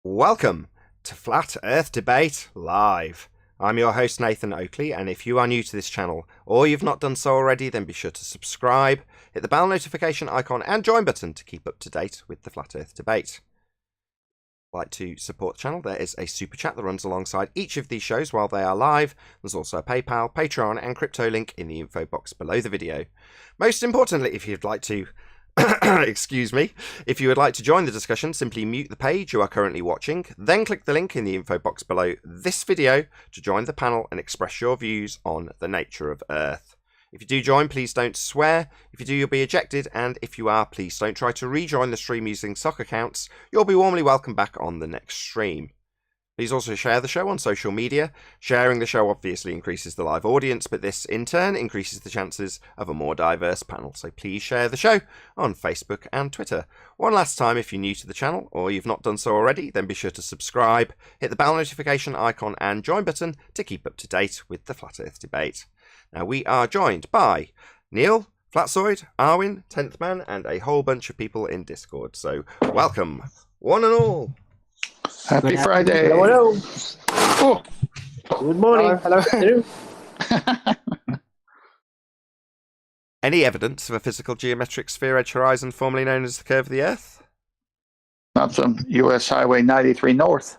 Welcome to Flat Earth Debate Live. I'm your host Nathan Oakley, and if you are new to this channel or you've not done so already, then be sure to subscribe, hit the bell notification icon and join button to keep up to date with the Flat Earth Debate. If you'd like to support the channel, there is a super chat that runs alongside each of these shows while they are live. There's also a PayPal, Patreon and crypto link in the info box below the video. Most importantly, if you'd like to excuse me. If you would like to join the discussion, simply mute the page you are currently watching, then click the link in the info box below this video to join the panel and express your views on the nature of Earth. If you do join, please don't swear. If you do, you'll be ejected, and if you are, please don't try to rejoin the stream using sock accounts. You'll be warmly welcomed back on the next stream. Please also share the show on social media. Sharing the show obviously increases the live audience, but this in turn increases the chances of a more diverse panel. So please share the show on Facebook and Twitter. One last time, if you're new to the channel or you've not done so already, then be sure to subscribe, hit the bell notification icon and join button to keep up to date with the Flat Earth Debate. Now we are joined by Neil, Flatzoid, Arwin, 10th Man, and a whole bunch of people in Discord. So welcome, one and all. Happy Friday. Hello, hello. Oh. Good morning. Hello. Any evidence of a physical geometric sphere-edge horizon formerly known as the curve of the Earth? Not from US Highway 93 North.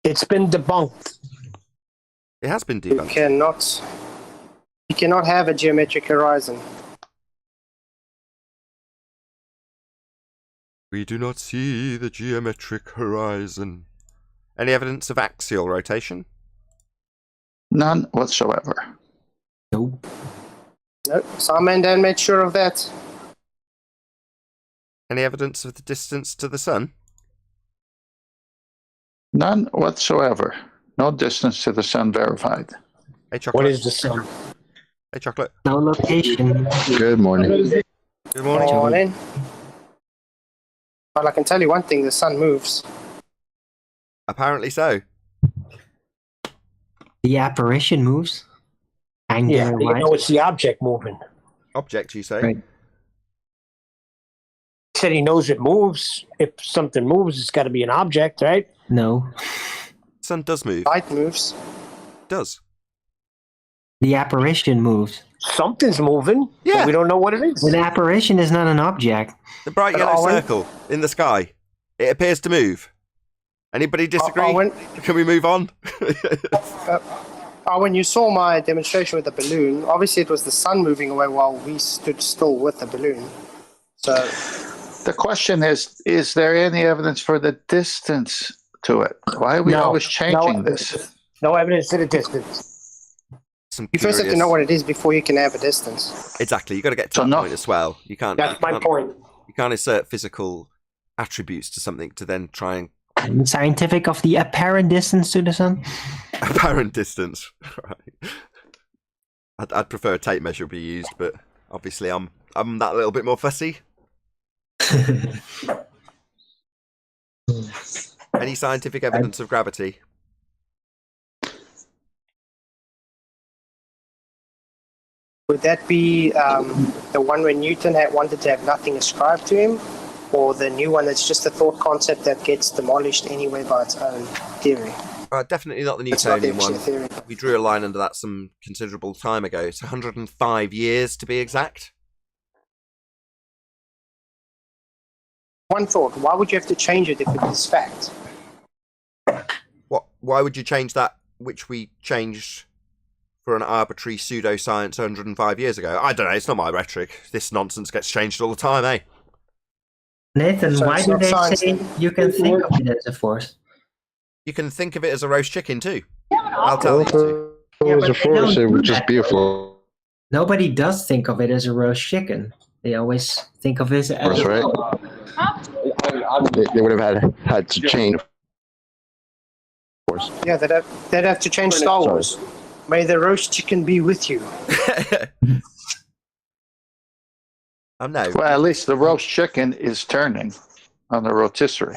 It's been debunked. It has been debunked. You cannot have a geometric horizon. We do not see the geometric horizon. Any evidence of axial rotation? None whatsoever. No. No, Simon Dan made sure of that. Any evidence of the distance to the sun? None whatsoever. No distance to the sun verified. Hey, Chocolate. What is the sun? Hey, Chocolate. No location. Good morning. Good morning. Morning. Well, I can tell you one thing, the sun moves. Apparently so. The apparition moves. Angular Yeah, you light. know it's the object moving. Object, you say? Right. He said he knows it moves. If something moves, it's got to be an object, right? No. Sun does move. Light moves. Does. The apparition moves. Something's moving. Yeah. But we don't know what it is. An apparition is not an object. The bright But yellow Owen? circle in the sky. It appears to move. Anybody disagree? When Can we move on? when you saw my demonstration with the balloon, obviously it was the sun moving away while we stood still with the balloon. So The question is there any evidence for the distance to it? Why are we always changing this? No evidence to the distance. you first have to know what it is before you can have a distance. Exactly, you got to get to So that no- point as well. You can't. That's my point. You can't insert physical attributes to something to then try and Scientific of the apparent distance to the sun. apparent distance. Right. I'd prefer a tape measure be used, but obviously I'm that little bit more fussy. Any scientific evidence of gravity? Would that be the one where Newton wanted to have nothing ascribed to him? Or the new one that's just a thought concept that gets demolished anyway by its own theory? Definitely not the It's not the Newtonian one. actual theory. We drew a line under that some considerable time ago. It's 105 years to be exact. One thought, why would you have to change it if it is fact? Why would you change that which we changed for an arbitrary pseudoscience 105 years ago? I don't know, it's not my rhetoric. This nonsense gets changed all the time, eh? Nathan, So why it's do not they science say then? you can think of it as a force? You can think of it as a roast chicken too. I'll tell you to. If it was but a they force, don't it do would just that. be a force, Nobody does think of it as a roast chicken. They always think of it as right? They would have had to change. Force. Yeah, they'd have to change Star Wars. May the roast chicken be with you. No. Well, at least the roast chicken is turning on the rotisserie.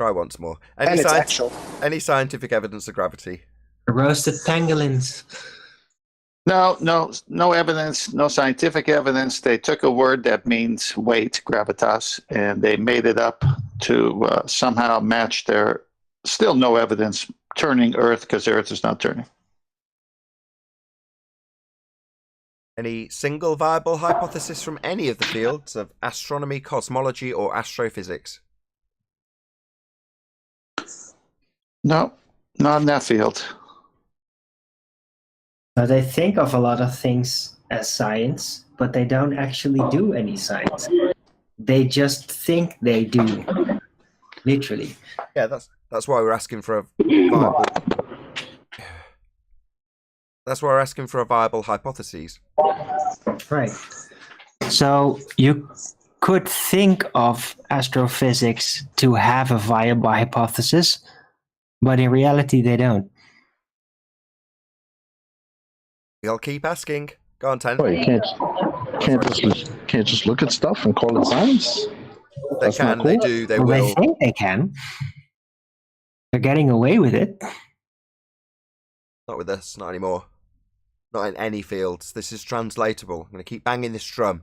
Try once more. And it's actual. Any scientific evidence of gravity? roasted pangolins. No evidence, no scientific evidence. They took a word that means weight, gravitas, and they made it up to somehow match their. Still no evidence turning Earth because the Earth is not turning. Any single viable hypothesis from any of the fields of astronomy, cosmology, or astrophysics? No, not in that field. So they think of a lot of things as science, but they don't actually do any science. They just think they do, literally. Yeah, that's why we're asking for a viable. That's why we're asking for a viable hypothesis. Right. So you could think of astrophysics to have a viable hypothesis, but in reality they don't. We'll keep asking. Go on, Ten. Well, you can't just look at stuff and call it science. They That's not can, they cool. do, they Well, will. they think they can. They're getting away with it. Not with us, not anymore. Not in any fields. This is translatable. I'm going to keep banging this drum.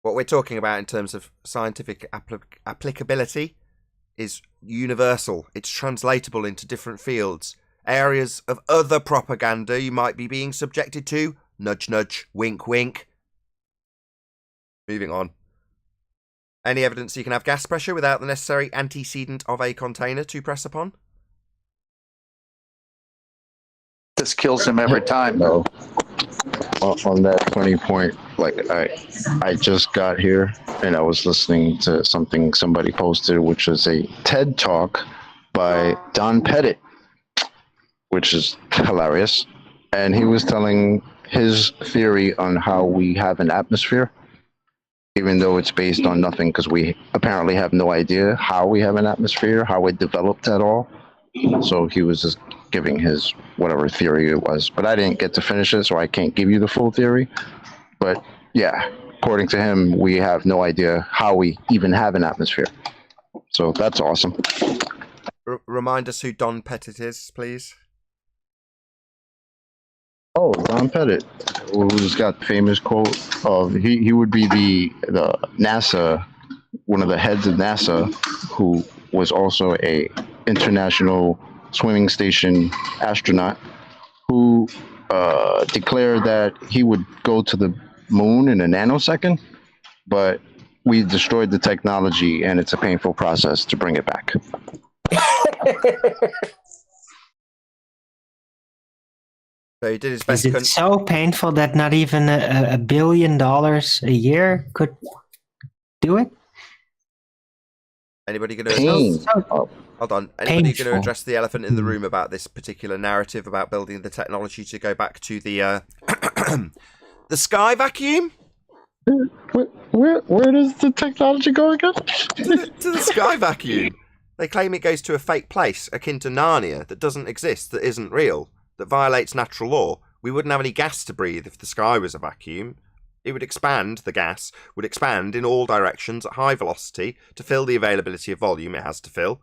What we're talking about in terms of scientific applicability is universal. It's translatable into different fields. Areas of other propaganda you might be being subjected to. Nudge, nudge, wink, wink. Moving on. Any evidence you can have gas pressure without the necessary antecedent of a container to press upon? This kills him every time. No. On that funny point, like I just got here and I was listening to something somebody posted, which is a TED talk by Don Pettit, which is hilarious. And he was telling his theory on how we have an atmosphere, even though it's based on nothing, because we apparently have no idea how we have an atmosphere, how it developed at all. So he was just giving his whatever theory it was, but I didn't get to finish it, so I can't give you the full theory. But yeah, according to him, we have no idea how we even have an atmosphere. So that's awesome. Remind us who Don Pettit is, please. Oh, Don Pettit, who's got the famous quote of he would be the NASA, one of the heads of NASA, who was also a international swimming station astronaut, who declared that he would go to the moon in a nanosecond, but we destroyed the technology and it's a painful process to bring it back. So he did his Is best. it so painful that not even $1 billion a year could do it? Anybody going to Pain. hold on? Anybody going to Painful. address the elephant in the room about this particular narrative about building the technology to go back to the the sky vacuum? Where does the technology go again? To the sky vacuum. They claim it goes to a fake place akin to Narnia that doesn't exist, that isn't real, that violates natural law. We wouldn't have any gas to breathe if the sky was a vacuum. It would expand, the gas would expand in all directions at high velocity to fill the availability of volume it has to fill,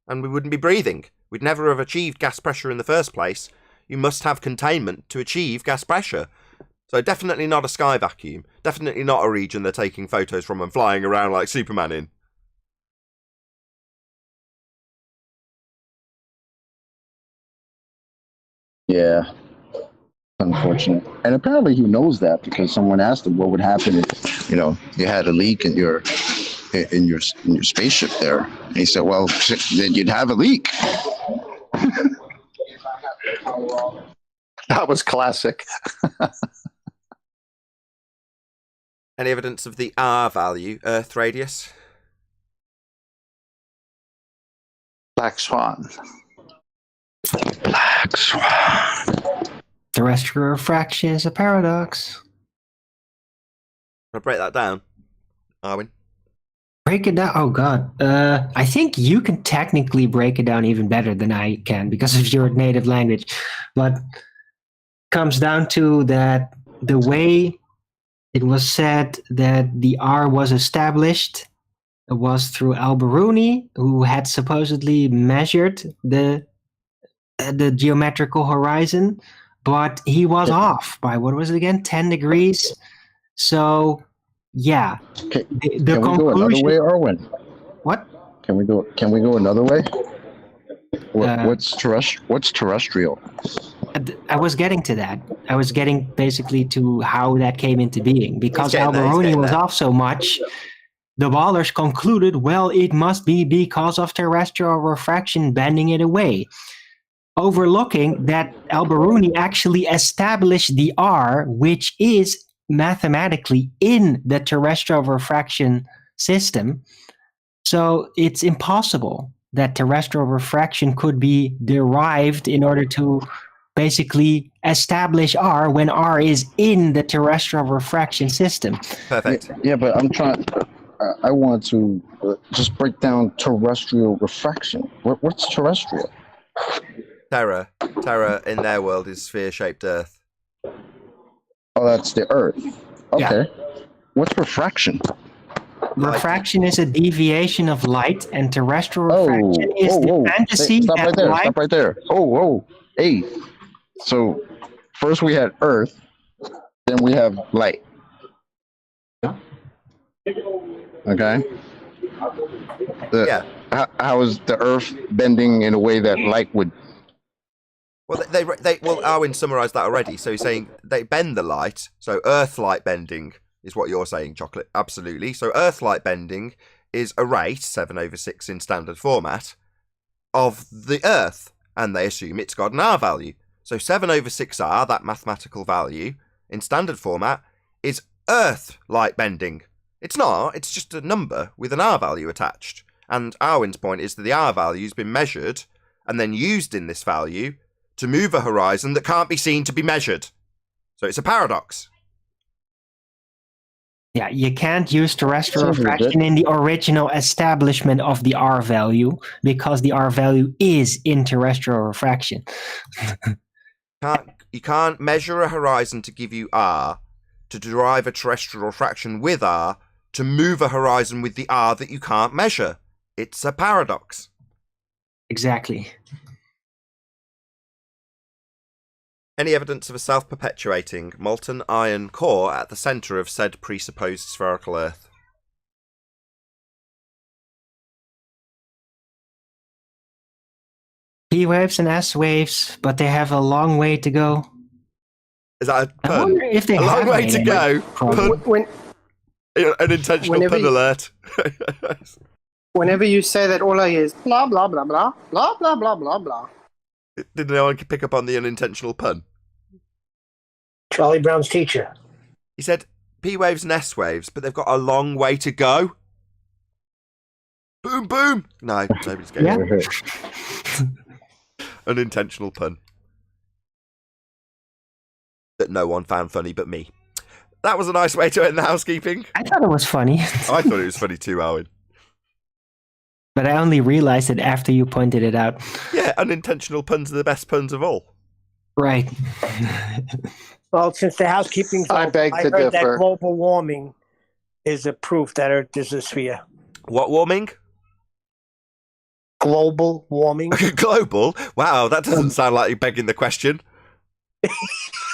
and we wouldn't be breathing. We'd never have achieved gas pressure in the first place. You must have containment to achieve gas pressure. So definitely not a sky vacuum. Definitely not a region they're taking photos from and flying around like Superman in. Yeah, unfortunate. And apparently he knows that because someone asked him what would happen if, you had a leak in your spaceship there. And he said, well, then you'd have a leak. That was classic. Any evidence of the R value, Earth radius? Black swan. Black swan. Terrestrial refraction is a paradox. I'll break that down, Arwin. Break it down. Oh God, I think you can technically break it down even better than I can because of your native language, but comes down to that the way it was said that the R was established was through Al-Biruni, who had supposedly measured the geometrical horizon but he was off by, what was it again, 10 degrees. So, yeah. Can, The can we go another conclusion. way, Arwen? What? Can we go another way? What's Uh, terrestrial? I was getting to that. I was getting basically to how that came into being. Because getting there, he's Alberoni getting was there. off so much, the ballers concluded, well, it must be because of terrestrial refraction bending it away. Overlooking that Alberoni actually established the R, which is mathematically in the terrestrial refraction system. So it's impossible that terrestrial refraction could be derived in order to basically establish R when R is in the terrestrial refraction system. Perfect. Yeah, but I'm trying. I want to just break down terrestrial refraction. What's terrestrial? Terra in their world is sphere-shaped Earth. Oh, that's the Earth. Okay. What's refraction? Refraction is a deviation of light, and terrestrial refraction is the fantasy Stop that right there. light. Stop right there. Hey. So first we had Earth, then we have light. Okay. How is the Earth bending in a way that light would? Well, well, Arwen summarised that already. So he's saying they bend the light. So Earth light bending is what you're saying, Chocolate. Absolutely. So Earth light bending is a rate 7/6 in standard format of the Earth, and they assume it's got an R value. So 7/6R, that mathematical value in standard format, is Earth light bending. It's not. It's just a number with an R value attached. And Arwen's point is that the R value has been measured and then used in this value to move a horizon that can't be seen to be measured. So it's a paradox. Yeah, you can't use terrestrial Sounds legit. refraction in the original establishment of the R value because the R value is in terrestrial refraction. You can't measure a horizon to give you R, to derive a terrestrial refraction with R, to move a horizon with the R that you can't measure. It's a paradox. Exactly. Any evidence of a self-perpetuating molten iron core at the centre of said presupposed spherical Earth? P waves and S waves, but they have a long way to go. Is that a I pun? wonder if they A long have way made to it. go. Probably. Pun. An intentional Whenever pun you- alert. Whenever you say that, all I hear is blah blah blah blah blah blah blah blah blah. Did no one pick up on the unintentional pun? Charlie Brown's teacher. He said P waves and S waves, but they've got a long way to go. Boom, boom. No, nobody's getting Yeah. it. Unintentional pun that no one found funny but me. That was a nice way to end the housekeeping. I thought it was funny, I thought it was funny too, Owen. but I only realized it after you pointed it out. Yeah, unintentional puns are the best puns of all. Right. Well, since the housekeeping's I over, beg I to heard differ. that global warming is a proof that Earth is a sphere. What warming? Global warming. Global? Wow, that doesn't sound like you're begging the question.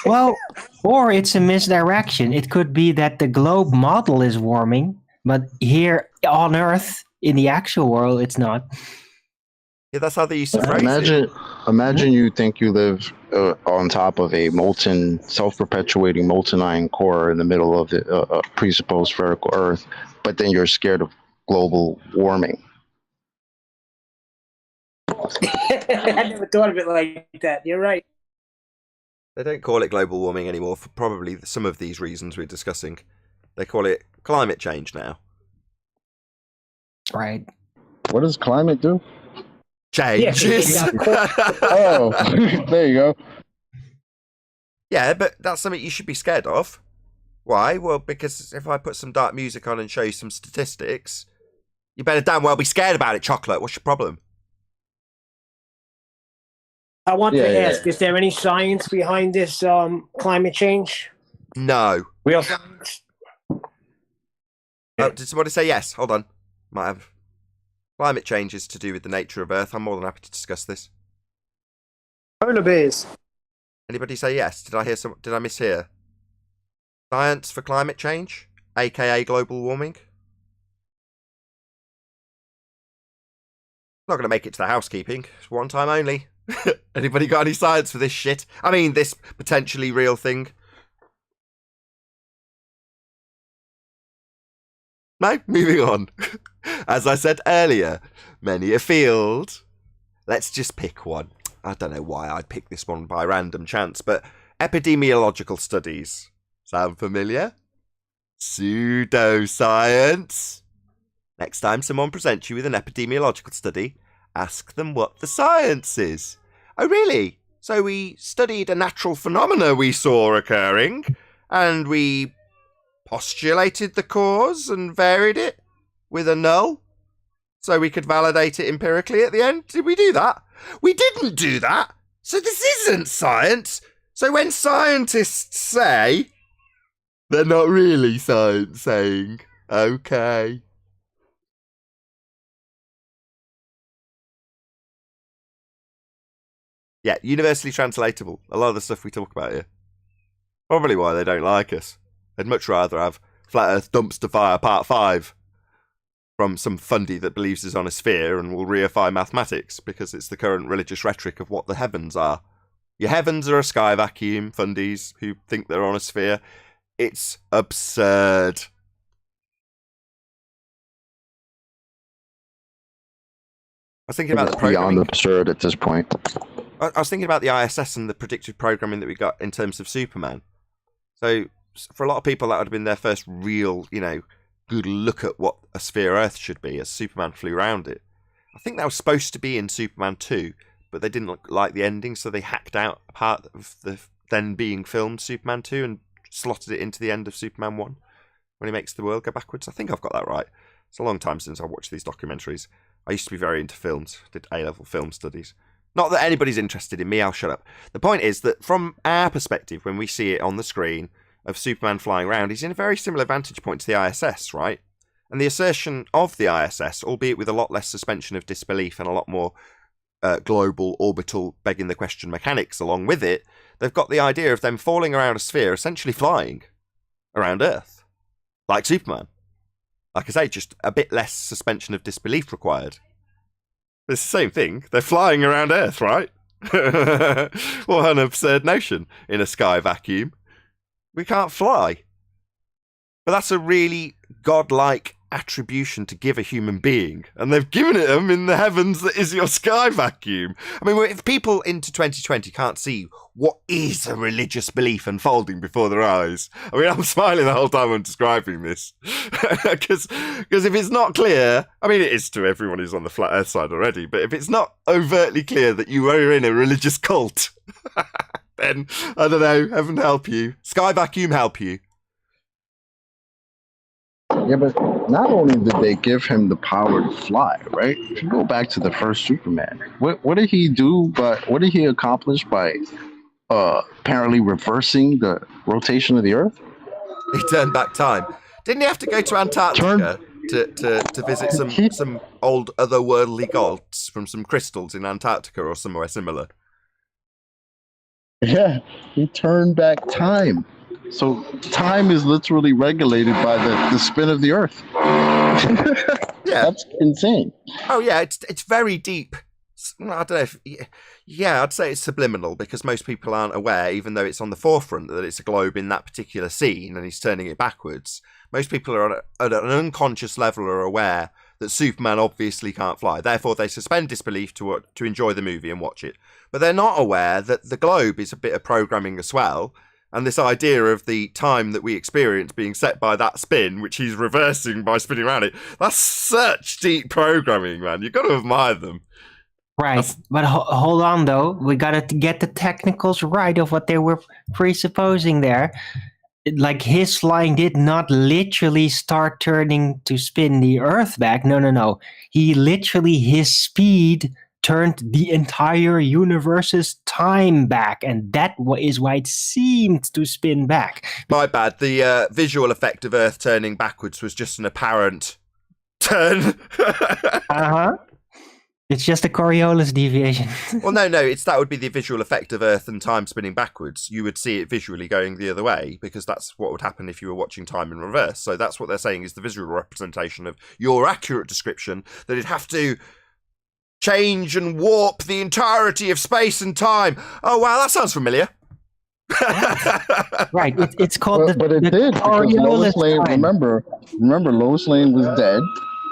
Well, or it's a misdirection. It could be that the globe model is warming, but here on Earth, in the actual world, it's not. Yeah, that's how they used to phrase it. Imagine you think you live on top of a molten, self-perpetuating molten iron core in the middle of the presupposed spherical Earth, but then you're scared of global warming. I never thought of it like that. You're right. They don't call it global warming anymore for probably some of these reasons we're discussing. They call it climate change now. Right. What does climate do? Changes. Yeah, Oh, there you go. Yeah, but that's something you should be scared of. Why? Well, because if I put some dark music on and show you some statistics, you better damn well be scared about it, Chocolate. What's your problem? I want to Yeah. ask, is there any science behind this climate change? No. Real science? Oh, did somebody say yes? Hold on. Might have. Climate change is to do with the nature of Earth. I'm more than happy to discuss this. Polar bears. Anybody say yes? Did I mishear? Science for climate change, aka global warming. Not going to make it to the housekeeping. It's one time only. Anybody got any science for this shit? I mean, this potentially real thing. No, moving on. As I said earlier, many a field. Let's just pick one. I don't know why I picked this one by random chance, but epidemiological studies. Sound familiar? Pseudoscience. Next time someone presents you with an epidemiological study, ask them what the science is. Oh, really? So we studied a natural phenomena we saw occurring, and we postulated the cause and varied it with a null, so we could validate it empirically at the end? Did we do that? We didn't do that! So this isn't science! So when scientists say, they're not really science saying, okay. Yeah, universally translatable. A lot of the stuff we talk about here. Probably why they don't like us. They'd much rather have Flat Earth Dumpster Fire Part 5 from some fundy that believes is on a sphere and will reify mathematics, because it's the current religious rhetoric of what the heavens are. Your heavens are a sky vacuum, fundies who think they're on a sphere. It's absurd. I was thinking about the programming. Beyond absurd at this point. I was thinking about the ISS and the predictive programming that we got in terms of Superman. So for a lot of people, that would have been their first real, good look at what a sphere Earth should be as Superman flew around it. I think that was supposed to be in Superman 2, but they didn't like the ending, so they hacked out a part of the then being filmed Superman 2 and slotted it into the end of Superman 1 when he makes the world go backwards. I think I've got that right. It's a long time since I watched these documentaries. I used to be very into films, did A-level film studies. Not that anybody's interested in me, I'll shut up. The point is that from our perspective, when we see it on the screen of Superman flying around, he's in a very similar vantage point to the ISS, right? And the assertion of the ISS, albeit with a lot less suspension of disbelief and a lot more global, orbital, begging the question mechanics along with it, they've got the idea of them falling around a sphere, essentially flying around Earth, like Superman. Like I say, just a bit less suspension of disbelief required. It's the same thing. They're flying around Earth, right? What an absurd notion in a sky vacuum. We can't fly. But that's a really godlike attribution to give a human being. And they've given it them in the heavens that is your sky vacuum. I mean, if people into 2020 can't see what is a religious belief unfolding before their eyes, I mean, I'm smiling the whole time I'm describing this. Because if it's not clear, I mean, it is to everyone who's on the flat earth side already, but if it's not overtly clear that you are in a religious cult, then, I don't know, heaven help you. Sky vacuum help you. Yeah, but not only did they give him the power to fly, right? If you go back to the first Superman, what did he do? But what did he accomplish by apparently reversing the rotation of the Earth? He turned back time. Didn't he have to go to Antarctica to visit some old otherworldly gods from some crystals in Antarctica or somewhere similar? Yeah, he turned back time. So time is literally regulated by the spin of the Earth. Yeah, that's insane. Oh yeah, it's very deep. I don't know if, yeah, I'd say it's subliminal because most people aren't aware, even though it's on the forefront, that it's a globe in that particular scene and he's turning it backwards. Most people are at an unconscious level are aware that Superman obviously can't fly. Therefore, they suspend disbelief to enjoy the movie and watch it. But they're not aware that the globe is a bit of programming as well. And this idea of the time that we experience being set by that spin, which he's reversing by spinning around it, that's such deep programming, man. You've got to admire them. Right. But hold on, though. We got to get the technicals right of what they were presupposing there. Like, his flying did not literally start turning to spin the Earth back. No. He literally, his speed turned the entire universe's time back, and that is why it seemed to spin back. My bad. The visual effect of Earth turning backwards was just an apparent turn. Uh-huh. It's just a Coriolis deviation. Well, no, that would be the visual effect of Earth and time spinning backwards. You would see it visually going the other way, because that's what would happen if you were watching time in reverse. So that's what they're saying is the visual representation of your accurate description, that it'd have to change and warp the entirety of space and time. Oh, wow, that sounds familiar. Right, it's called but it did, because Lois Lane, remember Lois Lane was dead,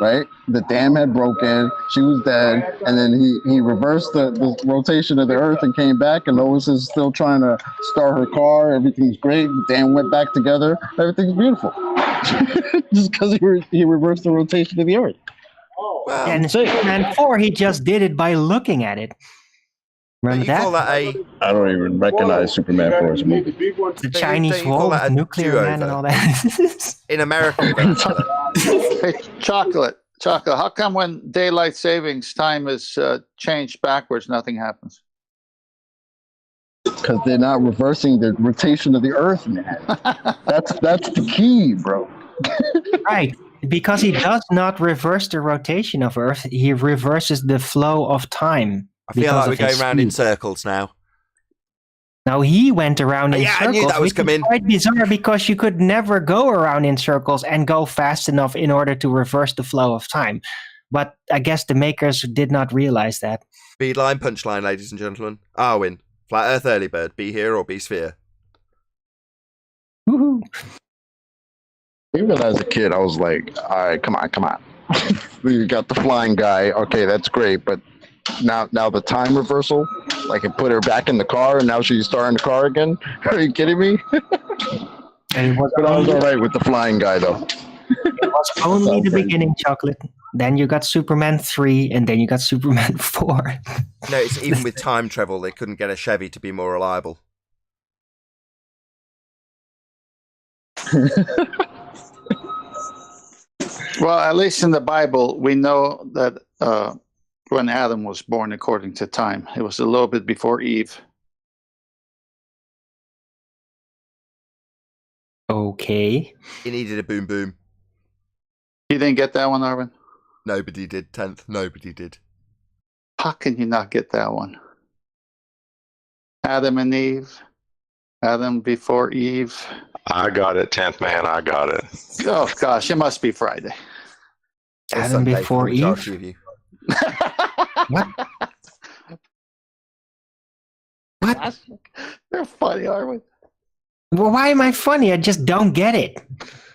right? The dam had broken, she was dead, and then he reversed the rotation of the Earth and came back, and Lois is still trying to start her car. Everything's great. The dam went back together. Everything's beautiful. Just because he reversed the rotation of the Earth. Well, and Superman 4, he just did it by looking at it. Remember you call that? that I don't even recognize Superman 4's movie. The Chinese wall, that a nuclear man, and all that. in America. Hey, Chocolate, how come when daylight savings time is changed backwards, nothing happens? Because they're not reversing the rotation of the Earth, man. That's the key, bro. Right, because he does not reverse the rotation of Earth, he reverses the flow of time. I feel like we're going around in circles now. Now he went around in circles. I knew that was which is coming. quite bizarre because you could never go around in circles and go fast enough in order to reverse the flow of time. But I guess the makers did not realize that. Speedline, punchline, ladies and gentlemen. Arwin, Flat Earth Early Bird, be here or be sphere. Woohoo! Even as a kid, I was like, all right, come on. You got the flying guy. Okay, that's great. But now the time reversal, like it put her back in the car and now she's starting the car again. Are you kidding me? And But I was all right with the flying guy, though. It was only the beginning, Chocolate. Then you got Superman 3, and then you got Superman 4. No, it's even with time travel, they couldn't get a Chevy to be more reliable. Well, at least in the Bible, we know that when Adam was born according to time, it was a little bit before Eve. Okay. He needed a boom boom. You didn't get that one, Arvin? Nobody did. 10th, nobody did. How can you not get that one? Adam and Eve. Adam before Eve. I got it, 10th man. I got it. Oh, gosh, it must be Friday. Or Adam Sunday before for the majority Eve? of you. What? What? They're funny, Arvin. Well, why am I funny? I just don't get it.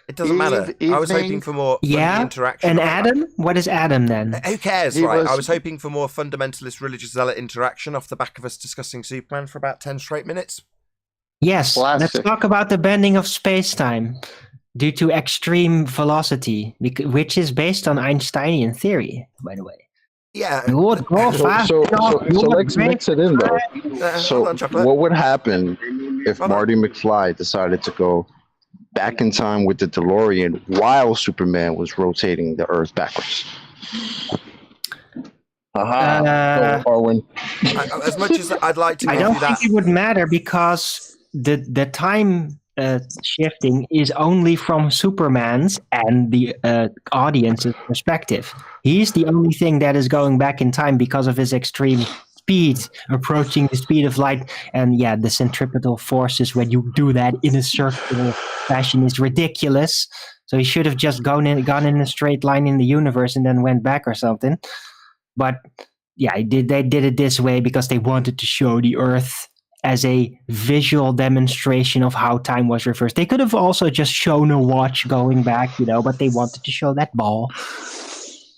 It doesn't matter. I was evening. hoping for more funny Yeah? interaction. And Adam? What is Adam then? Who cares, He right? was- I was hoping for more fundamentalist religious zealot interaction off the back of us discussing Superman for about 10 straight minutes. Yes, let's Classic. talk about the bending of space-time due to extreme velocity, which is based on Einsteinian theory, by the way. Yeah. You would go fast. So you would let's break- mix it in, though. Hold So on, Chocolate. what would happen if Hold on. Marty McFly decided to go back in time with the DeLorean while Superman was rotating the Earth backwards? Aha! Go, Arwen. As much as I'd like to I give don't you that, think it would matter because the time shifting is only from Superman's and the audience's perspective. He's the only thing that is going back in time because of his extreme speed, approaching the speed of light. And yeah, the centripetal forces when you do that in a circular fashion is ridiculous. So he should have just gone in a straight line in the universe and then went back or something. But yeah, they did it this way because they wanted to show the Earth as a visual demonstration of how time was reversed. They could have also just shown a watch going back, but they wanted to show that ball.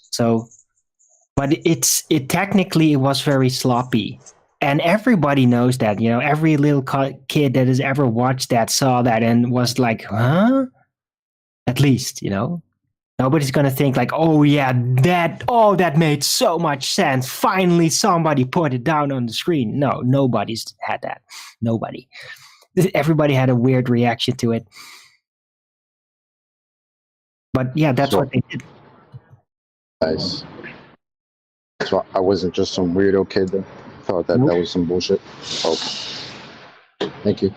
So, but it technically was very sloppy. And everybody knows that, every little kid that has ever watched that saw that and was like, huh? At least, Nobody's going to think like, oh yeah, that made so much sense. Finally, somebody put it down on the screen. No, nobody's had that. Nobody. Everybody had a weird reaction to it. But yeah, that's what they did. Nice. So I wasn't just some weirdo kid that thought that was some bullshit. Okay. Thank you.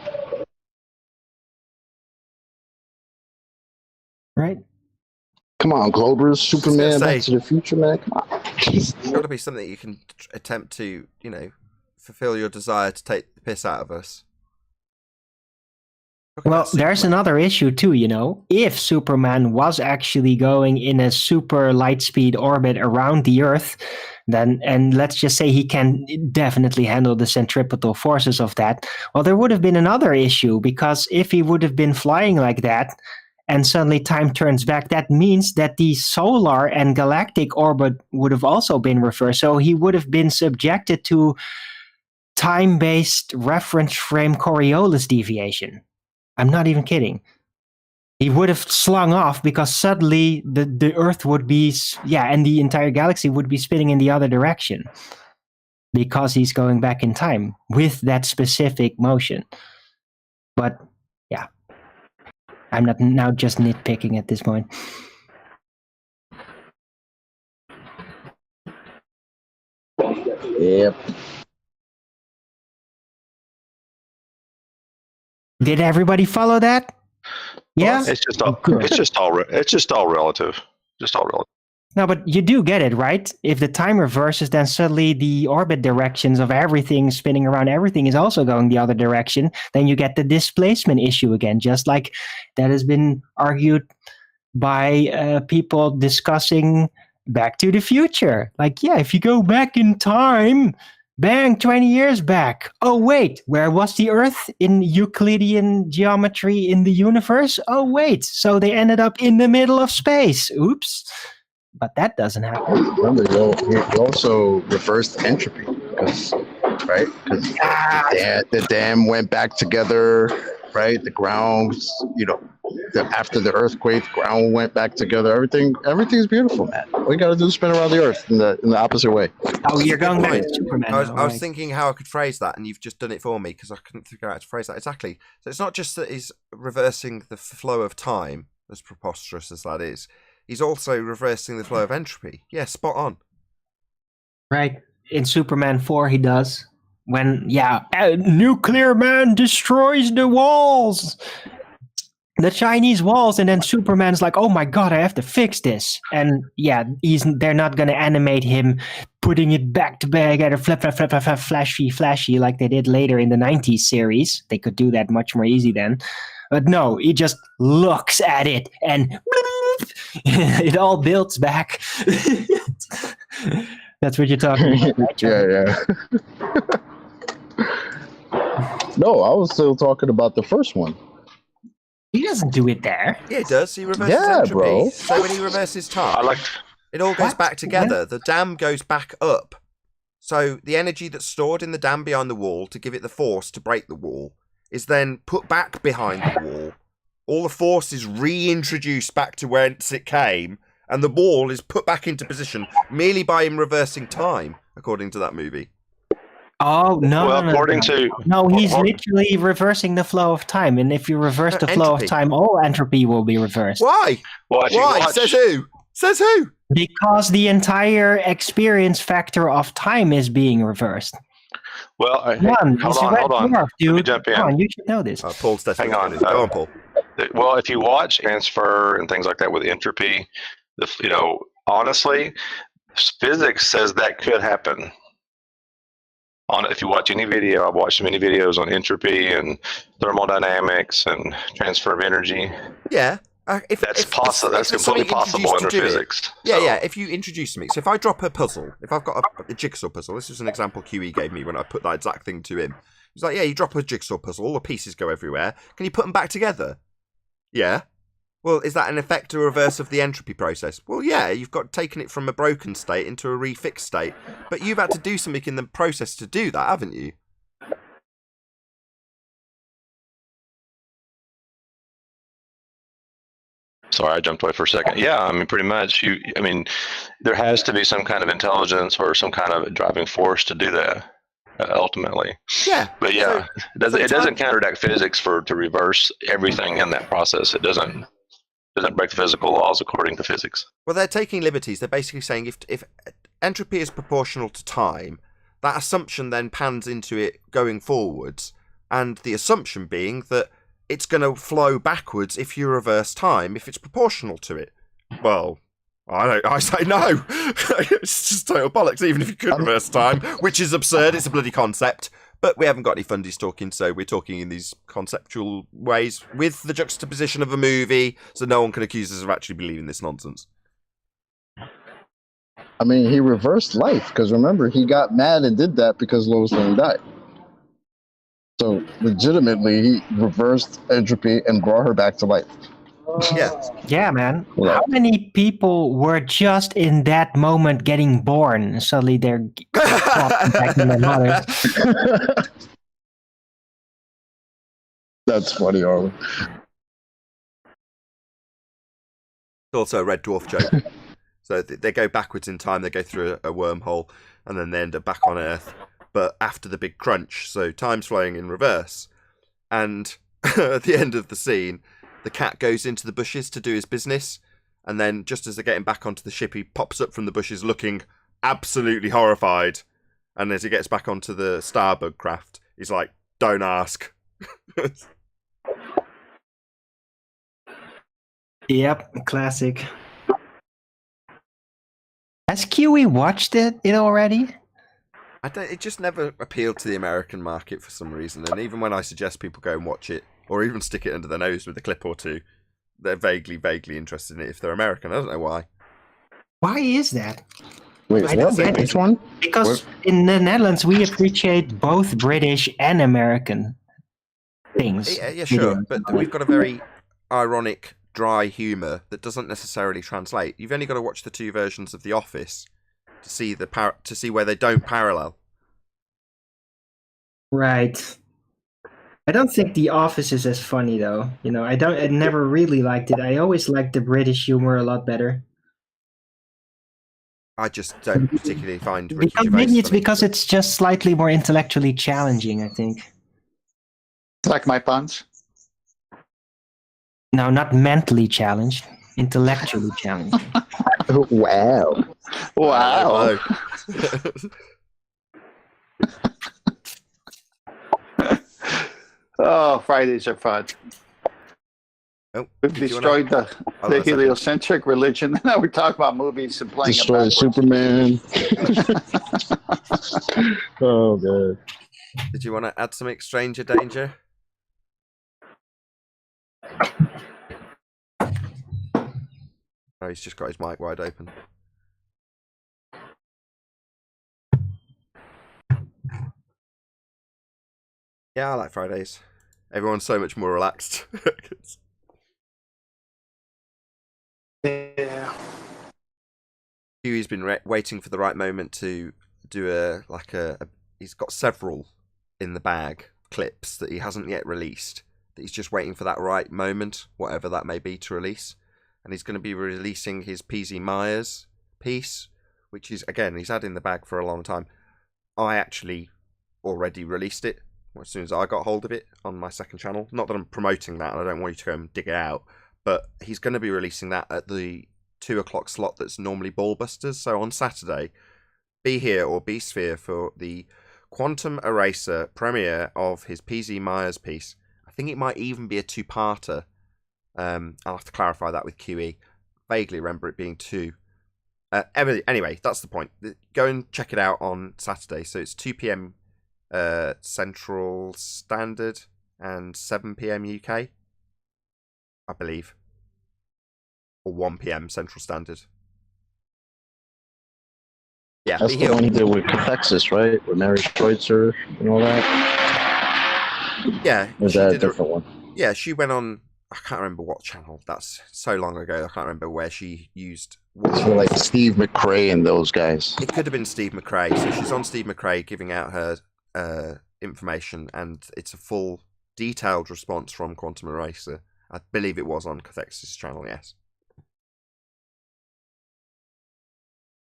Right? Come on, Globers, Superman, say, Back to the Future, man. Come on. It's got to be something you can attempt to, fulfill your desire to take the piss out of us. Well, there's another issue too, If Superman was actually going in a super light speed orbit around the Earth, then, and let's just say he can definitely handle the centripetal forces of that, well, there would have been another issue, because if he would have been flying like that, and suddenly time turns back, that means that the solar and galactic orbit would have also been reversed. So he would have been subjected to time-based reference frame Coriolis deviation. I'm not even kidding. He would have slung off because suddenly the Earth would be, and the entire galaxy would be spinning in the other direction because he's going back in time with that specific motion. But yeah, I'm not now just nitpicking at this point. Yep. Did everybody follow that? Yeah. It's just all relative. Just all relative. No, but you do get it, right? If the time reverses, then suddenly the orbit directions of everything spinning around everything is also going the other direction. Then you get the displacement issue again, just like that has been argued by people discussing Back to the Future. Like, yeah, if you go back in time, bang, 20 years back. Oh, wait, where was the Earth in Euclidean geometry in the universe? Oh, wait, so they ended up in the middle of space. Oops. But that doesn't happen. Remember, you also reversed entropy, right? Because the dam went back together, right? The ground, after the earthquake, the ground went back together. Everything's beautiful, man. All you got to do is spin around the Earth in the opposite way. Oh, you're going back to Superman. I was thinking how I could phrase that, and you've just done it for me because I couldn't figure out how to phrase that exactly. So it's not just that he's reversing the flow of time, as preposterous as that is. He's also reversing the flow of entropy. Yeah, spot on. Right. In Superman 4, he does. When, Nuclear Man destroys the walls. The Chinese walls, and then Superman's like, oh my god, I have to fix this. And they're not going to animate him putting it back together, flashy, like they did later in the 90s series. They could do that much more easy then. But no, he just looks at it and it all builds back. That's what you're talking about, right, Yeah. No, I was still talking about the first one. He doesn't do it there. Yeah, he does. He reverses entropy. Bro. So when he reverses time, it all goes back together. What? The dam goes back up. So the energy that's stored in the dam behind the wall to give it the force to break the wall is then put back behind the wall. All the force is reintroduced back to whence it came, and the wall is put back into position merely by him reversing time, according to that movie. Oh, no. Well, according to... No, he's literally reversing the flow of time. And if you reverse the flow of time, all entropy will be reversed. Why? Why? Says who? Says who? Because the entire experience factor of time is being reversed. Well, hold on. Let me jump in. Come on, you should know this. Paul's definitely Hang on. Go on, Paul. Well, if you watch transfer and things like that with entropy, honestly, physics says that could happen. If you watch any video, I've watched many videos on entropy and thermodynamics and transfer of energy. Yeah. That's possible. That's completely possible under physics. Yeah. If you introduce me, so if I drop a puzzle, if I've got a jigsaw puzzle, this is an example QE gave me when I put that exact thing to him. He's like, yeah, you drop a jigsaw puzzle, all the pieces go everywhere. Can you put them back together? Yeah. Well, is that an effect or reverse of the entropy process? Well, yeah, you've got taken it from a broken state into a refixed state, but you've had to do something in the process to do that, haven't you? Sorry, I jumped away for a second. Yeah, I mean, pretty much. There has to be some kind of intelligence or some kind of driving force to do that. Ultimately, yeah. But yeah, it doesn't counteract physics to reverse everything in that process. It doesn't break the physical laws according to physics. Well, they're taking liberties. They're basically saying if entropy is proportional to time, that assumption then pans into it going forwards, and the assumption being that it's going to flow backwards if you reverse time, if it's proportional to it. Well, I say no. It's just total bollocks, even if you could reverse time, which is absurd. It's a bloody concept. But we haven't got any fundies talking, so we're talking in these conceptual ways with the juxtaposition of a movie, so no one can accuse us of actually believing this nonsense. I mean, he reversed life because remember, he got mad and did that because Lois Lane died. So legitimately, he reversed entropy and brought her back to life. Yeah. Yeah, man. Yeah. How many people were just in that moment getting born and suddenly they're back in their mothers? That's funny, Arlen. Also a Red Dwarf joke. So they go backwards in time, they go through a wormhole, and then they end up back on Earth, but after the big crunch, so time's flowing in reverse. And at the end of the scene, the cat goes into the bushes to do his business, and then just as they're getting back onto the ship, he pops up from the bushes looking absolutely horrified. And as he gets back onto the Starbug craft, he's like, "Don't ask." Yep, classic. Has Kiwi watched it already? It just never appealed to the American market for some reason, and even when I suggest people go and watch it, or even stick it under their nose with a clip or two, they're vaguely interested in it if they're American. I don't know why. Why is that? Wait, I don't what? get it. Which one? Because in the Netherlands, we appreciate both British and American things. Yeah, sure, but we've got a very ironic, dry humour that doesn't necessarily translate. You've only got to watch the two versions of The Office to see to see where they don't parallel. Right. I don't think The Office is as funny though. I never really liked it. I always liked the British humor a lot better. I just don't particularly find Ricky Because Gervais maybe it's funny. because it's just slightly more intellectually challenging, I think. Like my puns? No, not mentally challenged, intellectually challenged. Wow. Wow. Oh, Fridays are fun. Oh, We've destroyed the heliocentric religion. Now we're talking about movies and playing Destroy Superman. Oh, God. Did you want to add something, Stranger Danger? Oh, he's just got his mic wide open. Yeah, I like Fridays. Everyone's so much more relaxed. Yeah. Huey's been waiting for the right moment to do he's got several in the bag clips that he hasn't yet released, that he's just waiting for that right moment, whatever that may be, to release. And he's going to be releasing his PZ Myers piece, which is, again, he's had in the bag for a long time. I actually already released it as soon as I got hold of it on my second channel. Not that I'm promoting that, and I don't want you to go and dig it out, but he's going to be releasing that at the 2 o'clock slot that's normally Ballbusters. So on Saturday, be here or be Sphere for the Quantum Eraser premiere of his PZ Myers piece. I think it might even be a two-parter. I'll have to clarify that with QE. Vaguely remember it being two. Anyway, that's the point. Go and check it out on Saturday. So it's 2 p.m. Central Standard and 7 p.m. UK, I believe. Or 1 p.m. Central Standard. Yeah, That's the one he did with Cathexis, right? With Mary Kreutzer and all that? Yeah. Or is that a different one? Yeah, she went on, I can't remember what channel. That's so long ago. I can't remember where she used. It's for like Steve McRae and those guys. It could have been Steve McRae. So she's on Steve McRae giving out her information, and it's a full detailed response from Quantum Eraser. I believe it was on Cathexis' channel, yes.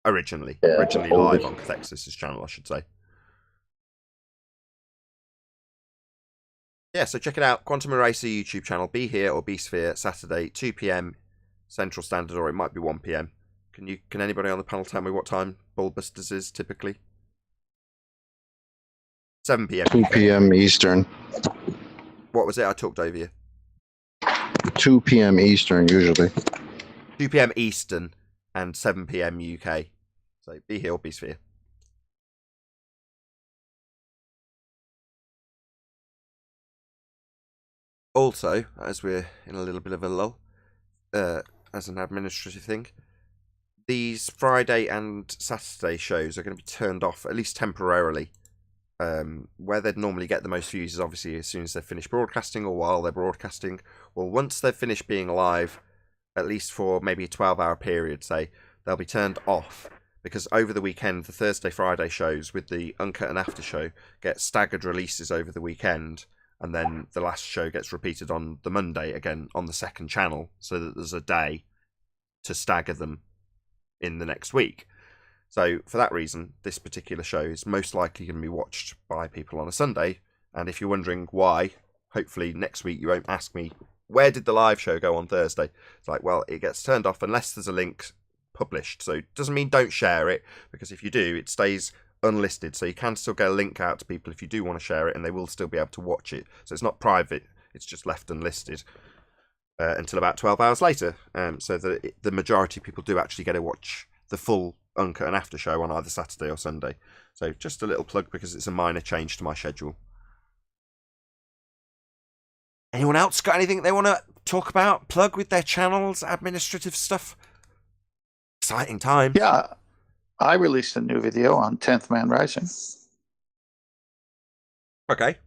Originally live on Cathexis' channel, I should say. Yeah, so check it out. Quantum Eraser YouTube channel. Be here or be Sphere. Saturday, 2 p.m. Central Standard, or it might be 1 p.m. Can anybody on the panel tell me what time Ballbusters is typically? 7 p.m. 2 p.m. Eastern. What was it? I talked over you. 2 p.m. Eastern, usually. 2 2 p.m. Eastern and 7 p.m. UK. So be here or be sphere. Also, as we're in a little bit of a lull, as an administrative thing, these Friday and Saturday shows are going to be turned off, at least temporarily. Where they'd normally get the most views is obviously as soon as they've finished broadcasting or while they're broadcasting. Well, once they've finished being live, at least for maybe a 12-hour period, say, they'll be turned off. Because over the weekend, the Thursday, Friday shows with the Uncut and After show get staggered releases over the weekend. And then the last show gets repeated on the Monday again on the second channel, so that there's a day to stagger them in the next week. So for that reason, this particular show is most likely going to be watched by people on a Sunday. And if you're wondering why, hopefully next week you won't ask me, where did the live show go on Thursday? It's like, well, it gets turned off unless there's a link published. So it doesn't mean don't share it, because if you do, it stays unlisted, so you can still get a link out to people if you do want to share it, and they will still be able to watch it. So it's not private, it's just left unlisted until about 12 hours later, so that the majority of people do actually get to watch the full Uncut and After show on either Saturday or Sunday. So just a little plug, because it's a minor change to my schedule. Anyone else got anything they want to talk about, plug with their channels, administrative stuff? Exciting time. Yeah, I released a new video on 10th Man Rising. Okay.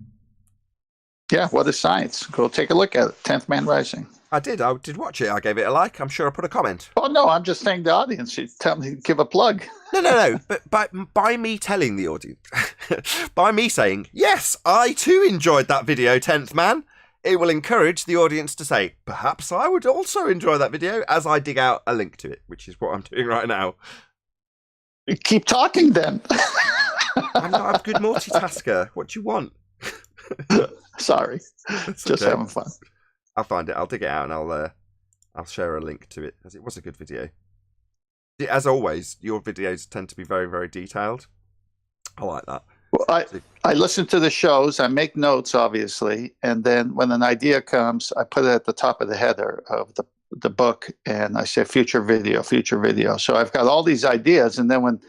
Yeah, what is science? Go take a look at it. 10th Man Rising. I did watch it. I gave it a like. I'm sure I put a comment. Oh, no, I'm just saying the audience. You tell me, give a plug. No. But by me telling the audience, by me saying, yes, I too enjoyed that video, 10th Man, it will encourage the audience to say, perhaps I would also enjoy that video, as I dig out a link to it, which is what I'm doing right now. Keep talking then. I'm not a good multitasker. What do you want? Sorry. It's Just okay. having fun. I'll find it. I'll dig it out and I'll share a link to it, as it was a good video. As always, your videos tend to be very, very detailed. I like that. Well, I listen to the shows. I make notes, obviously, and then when an idea comes, I put it at the top of the header of the book, and I say future video. So I've got all these ideas, and then when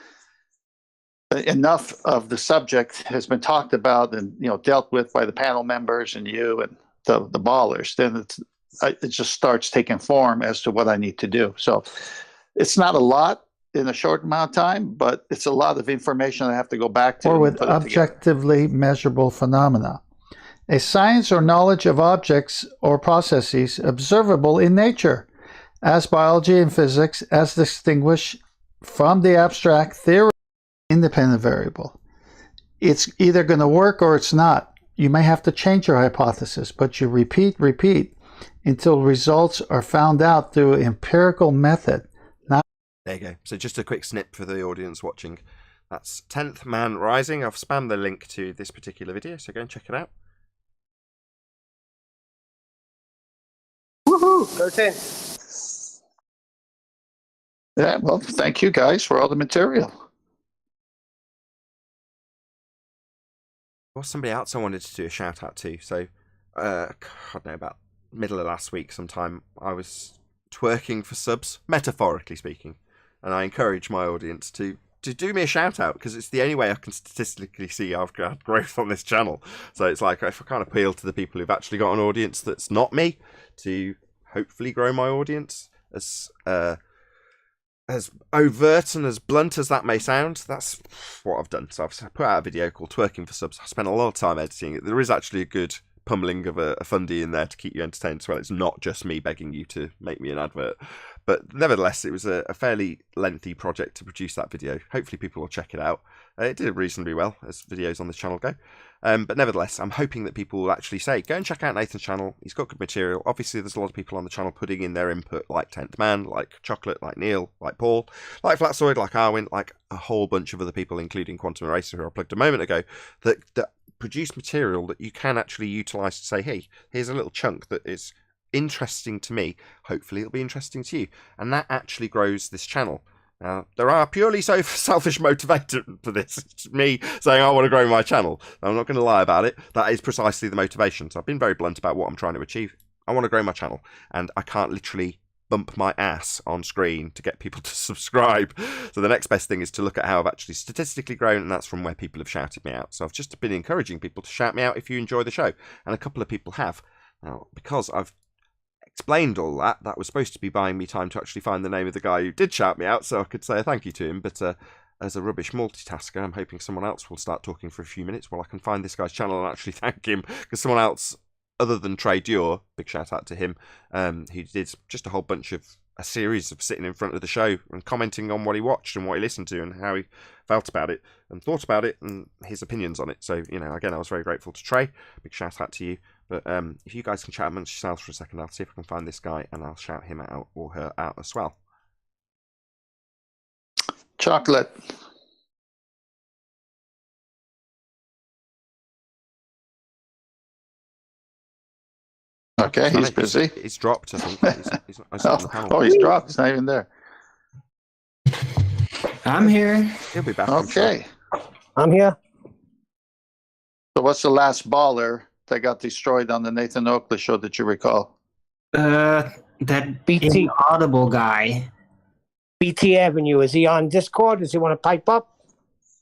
enough of the subject has been talked about and dealt with by the panel members and you and the ballers, then it just starts taking form as to what I need to do. So it's not a lot in a short amount of time, but it's a lot of information I have to go back to. Or with objectively measurable phenomena. A science or knowledge of objects or processes observable in nature, as biology and physics, as distinguished from the abstract theory independent variable. It's either going to work or it's not. You may have to change your hypothesis, but you repeat until results are found out through empirical method. There you go. So just a quick snip for the audience watching. That's 10th Man Rising. I've spammed the link to this particular video, so go and check it out. Woohoo! Go 10. Yeah, well, thank you guys for all the material. There was somebody else I wanted to do a shout out to. So, I don't know, about middle of last week sometime, I was twerking for subs, metaphorically speaking. And I encourage my audience to do me a shout out, because it's the only way I can statistically see I've had growth on this channel. So it's like, if I can't appeal to the people who've actually got an audience that's not me, to hopefully grow my audience, as overt and as blunt as that may sound, that's what I've done. So I've put out a video called Twerking for Subs. I spent a lot of time editing it. There is actually a good pummeling of a fundy in there to keep you entertained as well. It's not just me begging you to make me an advert. But nevertheless, it was a fairly lengthy project to produce that video. Hopefully people will check it out. It did reasonably well, as videos on this channel go. But nevertheless, I'm hoping that people will actually say, go and check out Nathan's channel. He's got good material. Obviously, there's a lot of people on the channel putting in their input, like 10th Man, like Chocolate, like Neil, like Paul, like Flatsoid, like Arwin, like a whole bunch of other people, including Quantum Eraser, who I plugged a moment ago, that produce material that you can actually utilise to say, hey, here's a little chunk that is interesting to me. Hopefully it'll be interesting to you. And that actually grows this channel. Now, there are purely selfish motivators for this. It's me saying I want to grow my channel. I'm not going to lie about it. That is precisely the motivation. So I've been very blunt about what I'm trying to achieve. I want to grow my channel. And I can't literally bump my ass on screen to get people to subscribe. So the next best thing is to look at how I've actually statistically grown, and that's from where people have shouted me out. So I've just been encouraging people to shout me out if you enjoy the show, and a couple of people have. Now, because I've explained all that, that was supposed to be buying me time to actually find the name of the guy who did shout me out, so I could say a thank you to him, but as a rubbish multitasker, I'm hoping someone else will start talking for a few minutes while I can find this guy's channel and actually thank him, because someone else other than Trey Dior, big shout out to him, he did just a whole bunch of a series of sitting in front of the show and commenting on what he watched and what he listened to and how he felt about it and thought about it and his opinions on it. So, you know, again, I was very grateful to Trey. Big shout out to you. But if you guys can chat amongst yourselves for a second, I'll see if I can find this guy and I'll shout him out or her out as well. Chocolate. Okay, he's busy. He's dropped, I think. He's on the panel. Oh, he's dropped. He's not even there. I'm here. He'll be back. Okay. I'm here. So what's the last baller that got destroyed on the Nathan Oakley show that you recall? That BT. inaudible guy. BT Avenue. Is he on Discord? Does he want to pipe up?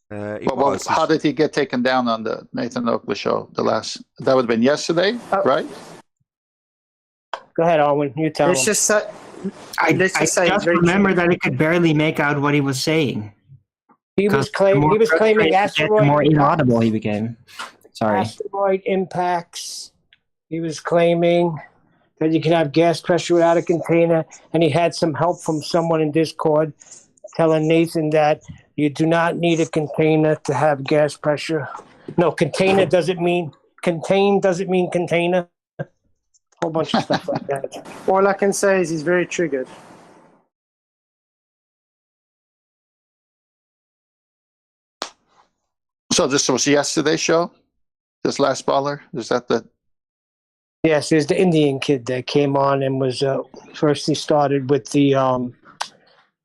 How did he get taken down on the Nathan Oakley show? That would have been yesterday, right? Go ahead, Arwen. You tell him. I just remember that I could barely make out what he was saying. He was claiming asteroid. The more inaudible he became. Sorry. Asteroid impacts. He was claiming that you can have gas pressure without a container, and he had some help from someone in Discord telling Nathan that you do not need a container to have gas pressure. No, container doesn't mean container. Whole bunch of stuff like that. All I can say is he's very triggered. So this was yesterday's show? This last baller? Is that the... Yes, there's the Indian kid that came on and was first he started with the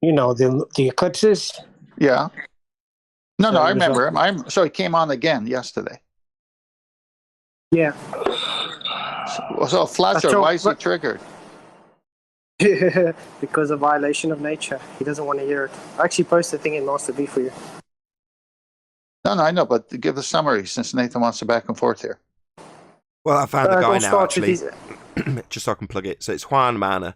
the eclipses. Yeah. No, I remember him. So he came on again yesterday. Yeah. So Flatcher, why is he triggered? Because of violation of nature. He doesn't want to hear it. I actually posted a thing in Master B for you. No, I know, but give the summary since Nathan wants to back and forth here. Well, I found the guy now, actually, just so I can plug it. So it's Juan Mana.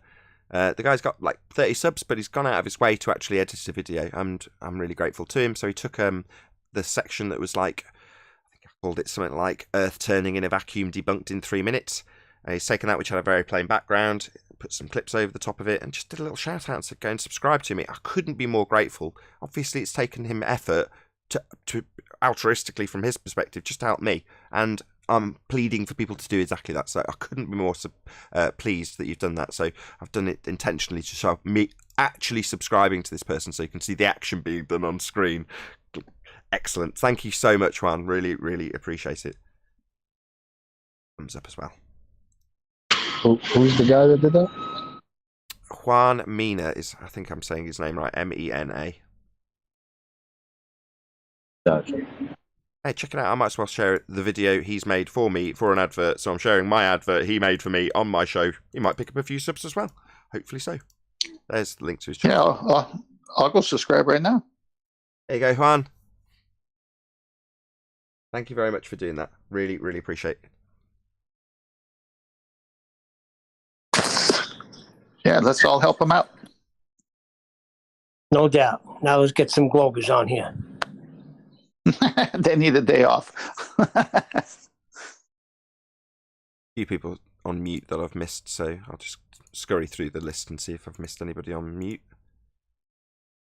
The guy's got like 30 subs, but he's gone out of his way to actually edit a video, and I'm really grateful to him. So he took the section that was like, I think I called it something like Earth turning in a vacuum debunked in 3 minutes. He's taken that, which had a very plain background, put some clips over the top of it, and just did a little shout out and said, go and subscribe to me. I couldn't be more grateful. Obviously, it's taken him effort to altruistically, from his perspective, just to help me. And I'm pleading for people to do exactly that. So I couldn't be more pleased that you've done that. So I've done it intentionally to show me actually subscribing to this person so you can see the action being done on screen. Excellent. Thank you so much, Juan. Really, really appreciate it. Thumbs up as well. Who's the guy that did that? Juan Mina is, I think I'm saying his name right, M-E-N-A. Gotcha. Hey, check it out. I might as well share the video he's made for me for an advert. So I'm sharing my advert he made for me on my show. He might pick up a few subs as well. Hopefully so. There's the link to his channel. Yeah, I'll go subscribe right now. There you go, Juan. Thank you very much for doing that. Really, really appreciate it. Yeah, let's all help him out. No doubt. Now let's get some Globers on here. They need a day off. Few people on mute that I've missed, so I'll just scurry through the list and see if I've missed anybody on mute.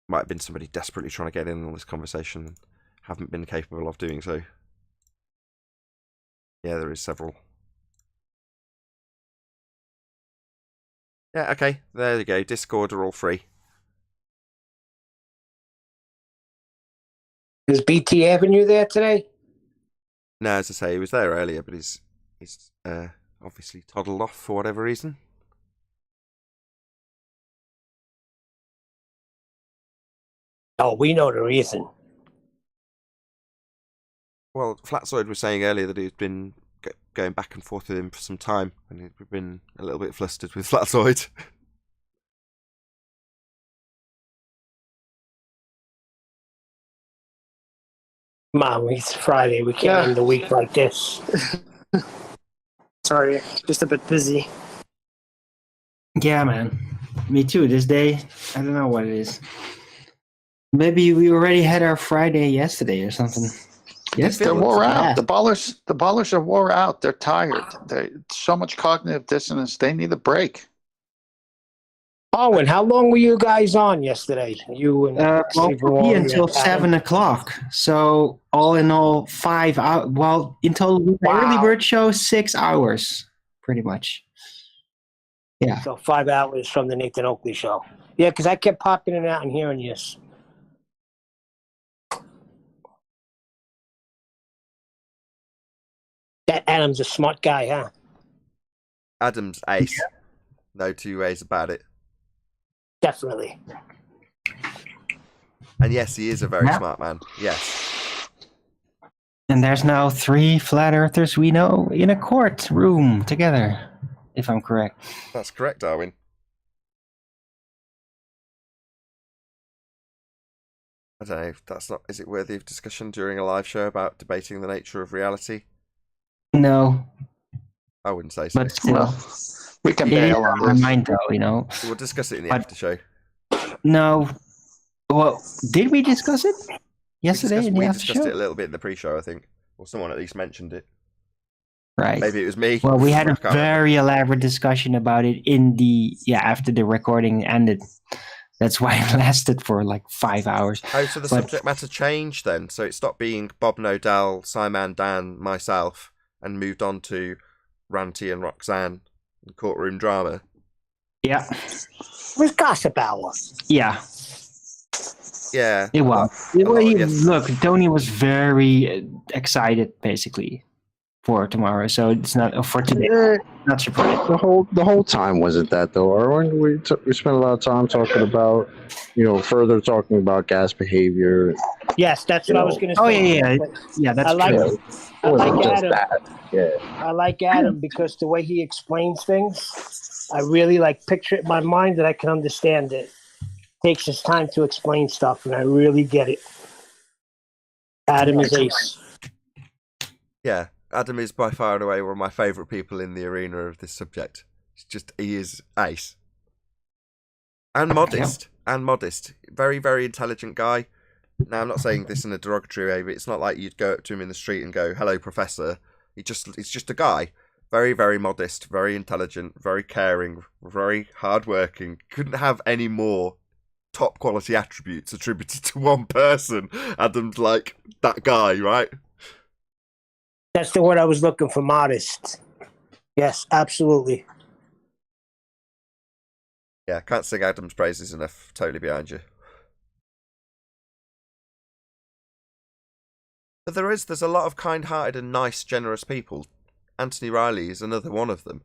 Might have been somebody desperately trying to get in on this conversation and haven't been capable of doing so. Yeah, there is several. Yeah, okay, there you go. Discord are all free. Is BT Avenue there today? No, as I say, he was there earlier, but he's obviously toddled off for whatever reason. Oh, we know the reason. Well, Flatzoid was saying earlier that he's been going back and forth with him for some time, and he'd been a little bit flustered with Flatzoid. Mom, it's Friday. We can't end the week like this. Sorry, just a bit busy. Yeah, man. Me too. This day, I don't know what it is. Maybe we already had our Friday yesterday or something. Yes, They're wore out. Yeah. The ballers are wore out. They're tired. They so much cognitive dissonance. They need a break. Oh, and how long were you guys on yesterday? You and Well, Steve for me Wall, until Adam? 7 o'clock. So all in all, 5 hours. Well, until the early bird show, 6 hours, pretty much. Yeah. So 5 hours from the Nathan Oakley show. Yeah, because I kept popping in and out and hearing yes. That Adam's a smart guy, huh? Adam's ace. No two ways about it. Definitely. And yes, he is a very Yeah. smart man. Yes. And there's now 3 flat earthers we know in a court room together, if I'm correct. That's correct, Darwin. I don't know if that's not. Is it worthy of discussion during a live show about debating the nature of reality? No, I wouldn't say so. but still, Well, we can it is bail on on my this. mind though, you know. We'll discuss it in the But- after show. No. Well, did we discuss it yesterday in the We after discussed show? it a little bit in the pre-show, I think, or someone at least mentioned it. Right. Maybe it was me. Well, we had I a can't remember. very elaborate discussion about it in the after the recording ended. That's why it lasted for like 5 hours. Oh, so the but- subject matter changed then. So it stopped being Bob Nodell, Simon Dan, myself, and moved on to Ranty and Roxanne and courtroom drama. Yeah, It was gossip hour. yeah, Yeah. it was. yes. Look, Tony was very excited, basically, for tomorrow. So it's not for today. Not surprised. The whole time wasn't that though, Arwen. We spent a lot of time talking about, further talking about gas behavior. Yes, that's what I was going to say. Oh yeah. But Yeah, that's I like true. it. I It wasn't like just Adam. that. Yeah. I like Adam because the way he explains things, I really picture it in my mind that I can understand it. Takes his time to explain stuff, and I really get it. Adam is ace. Yeah. Adam is by far and away one of my favourite people in the arena of this subject. He is ace. And modest. And modest. Very, very intelligent guy. Now, I'm not saying this in a derogatory way, but it's not like you'd go up to him in the street and go, "Hello, Professor." It's just a guy. Very, very modest, very intelligent, very caring, very hardworking. Couldn't have any more top quality attributes attributed to one person. Adam's like that guy, right? That's the word I was looking for, modest. Yes, absolutely. Yeah, can't sing Adam's praises enough. Totally behind you. But there's a lot of kind-hearted and nice, generous people. Anthony Riley is another one of them.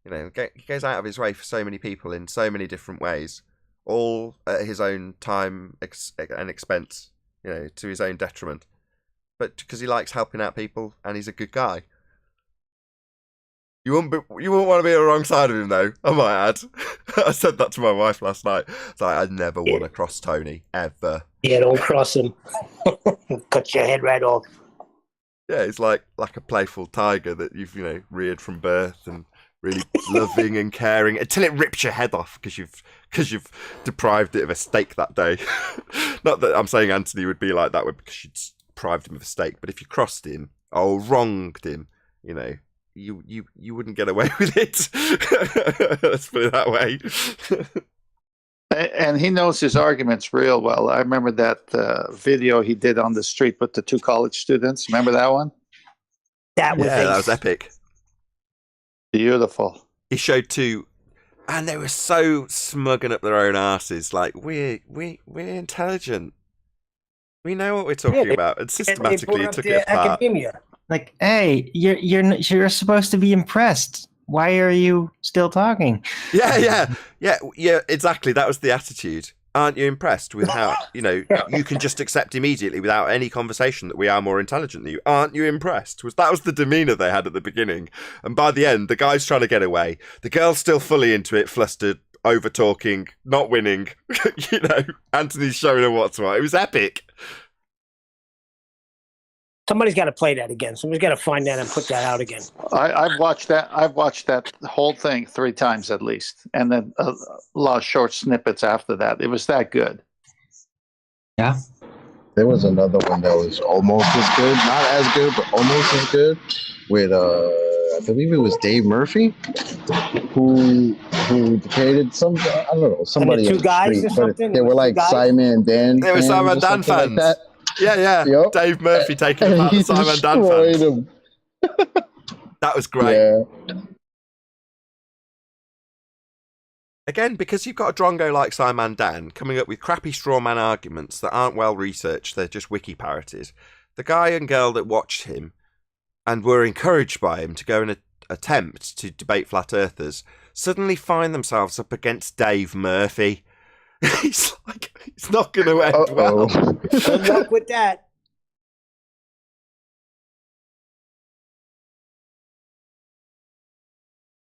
He goes out of his way for so many people in so many different ways, all at his own time and expense, to his own detriment. But because he likes helping out people and he's a good guy. You wouldn't want to be on the wrong side of him, though, I might add. I said that to my wife last night. It's like, I'd never want to cross Tony, ever. Yeah, don't cross him. Cut your head right off. Yeah, it's like a playful tiger that you've, reared from birth and really loving and caring until it rips your head off because you've deprived it of a steak that day. Not that I'm saying Anthony would be like that because you'd deprived him of a steak, but if you crossed him or wronged him, you wouldn't get away with it. Let's put it that way. And he knows his arguments real well. I remember that video he did on the street with the 2 college students. Remember that one? That was That ace. was epic. Beautiful. He showed 2, and they were so smugging up their own asses. Like we're intelligent. We know what we're talking about, and systematically brought up took their it apart. academia. Like, hey, you're supposed to be impressed. Why are you still talking? Yeah, exactly. That was the attitude. Aren't you impressed with how, you can just accept immediately without any conversation that we are more intelligent than you? Aren't you impressed? That was the demeanour they had at the beginning. And by the end, the guy's trying to get away. The girl's still fully into it, flustered, over-talking, not winning. Anthony's showing her what's what. It was epic. Somebody's got to play that again. Somebody's got to find that and put that out again. I've watched that. I've watched that whole thing 3 times at least, and then a lot of short snippets after that. It was that good. Yeah. There was another one that was almost as good, not as good, but almost as good, with I believe it was Dave Murphy, who debated some, I don't know, somebody two on the guys street, or something? but they were like Two guys? Simon and Dan. They were fans Simon or and Dan something like fans. that. Yeah. Yep. Dave Murphy taking And apart he the Simon and Dan destroyed fans. him. That was great. Yeah. Again, because you've got a drongo like Simon Dan coming up with crappy straw man arguments that aren't well researched, they're just wiki parodies. The guy and girl that watched him and were encouraged by him to go and attempt to debate flat earthers suddenly find themselves up against Dave Murphy. He's like, it's not going to end well. Good luck with that.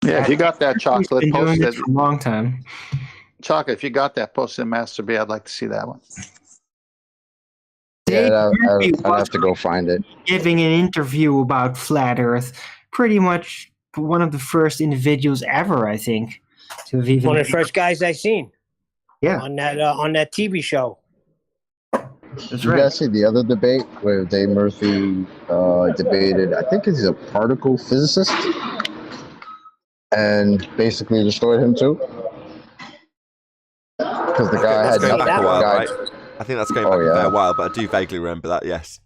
Yeah, if you got that chocolate, Been doing post it it. for a long time. Chocolate, if you got that, post it in Master B. I'd like to see that one. Dave Yeah, Murphy I'd was have to go find it. giving an interview about flat Earth. Pretty much one of the first individuals ever, I think, to have even. One of the first guys I seen. Yeah. On that TV show. That's Did you right. guys see the other debate where Dave Murphy debated, I think he's a particle physicist, and basically destroyed him too? Because the guy That's had going nothing. back a while, The guy- right? I think that's going Oh, back a yeah. fair while, but I do vaguely remember that, yes.